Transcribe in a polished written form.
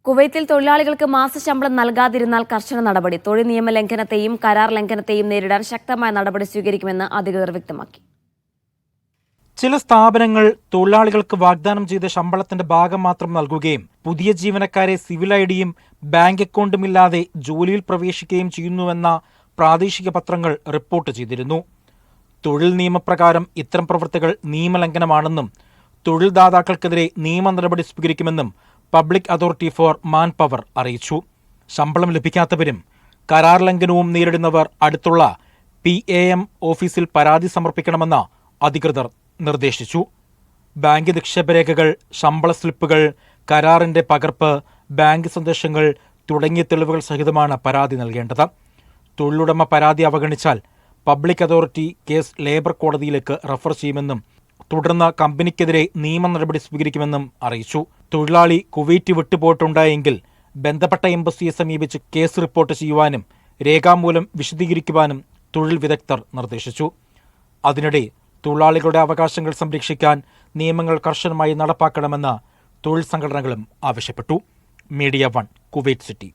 കുവൈത്തിൽ തൊഴിലാളികൾക്ക് മാസശമ്പളം നൽകാതിരുന്നാൽ കർശന നടപടി. തൊഴിൽ നിയമ ലംഘനത്തെയും കരാർ ലംഘനത്തെയും നേരിടാൻ ശക്തമായ നടപടി സ്വീകരിക്കുമെന്ന് അധികൃതർ വ്യക്തമാക്കി. ചില സ്ഥാപനങ്ങൾ തൊഴിലാളികൾക്ക് വാഗ്ദാനം ചെയ്ത ശമ്പളത്തിന്റെ ഭാഗം മാത്രം നൽകുകയും പുതിയ ജീവനക്കാരെ സിവിൽ ഐഡിയും ബാങ്ക് അക്കൗണ്ടുമില്ലാതെ ജോലിയിൽ പ്രവേശിക്കുകയും ചെയ്യുന്നുവെന്ന പ്രാദേശിക പത്രങ്ങൾ റിപ്പോർട്ട് ചെയ്തിരുന്നു. തൊഴിൽ നിയമപ്രകാരം ഇത്തരം പ്രവൃത്തികൾ നിയമലംഘനമാണെന്നും തൊഴിൽദാതാക്കൾക്കെതിരെ നിയമ നടപടി സ്വീകരിക്കുമെന്നും public authority four man power അറിയിച്ചു. ശമ്പളം ലഭിക്കാത്തവരും കരാർ ലംഘനവും നേരിടുന്നവർ അടുത്തുള്ള PAM ഓഫീസിൽ പരാതി സമർപ്പിക്കണമെന്ന് അധികൃതർ നിർദ്ദേശിച്ചു. ബാങ്ക് നിക്ഷേപരേഖകൾ, ശമ്പള സ്ലിപ്പുകൾ, കരാറിന്റെ പകർപ്പ്, ബാങ്ക് സന്ദേശങ്ങൾ തുടങ്ങിയ തെളിവുകൾ സഹിതമാണ് പരാതി നൽകേണ്ടത്. തൊഴിലുടമ പരാതി അവഗണിച്ചാൽ പബ്ലിക് അതോറിറ്റി കേസ് ലേബർ കോടതിയിലേക്ക് റഫർ ചെയ്യുമെന്നും തുടർന്ന് കമ്പനിക്കെതിരെ നിയമ നടപടി സ്വീകരിക്കുമെന്നും അറിയിച്ചു. തൊഴിലാളി കുവൈറ്റ് വിട്ടുപോയിട്ടുണ്ടായെങ്കിൽ ബന്ധപ്പെട്ട എംബസിയെ സമീപിച്ച് കേസ് റിപ്പോർട്ട് ചെയ്യുവാനും രേഖാമൂലം വിശദീകരിക്കുവാനും തൊഴിൽ വിദഗ്ധർ നിർദ്ദേശിച്ചു. അതിനിടെ തൊഴിലാളികളുടെ അവകാശങ്ങൾ സംരക്ഷിക്കാൻ നിയമങ്ങൾ കർശനമായി നടപ്പാക്കണമെന്ന് തൊഴിൽ സംഘടനകളും ആവശ്യപ്പെട്ടു. Media 1 Kuwait city.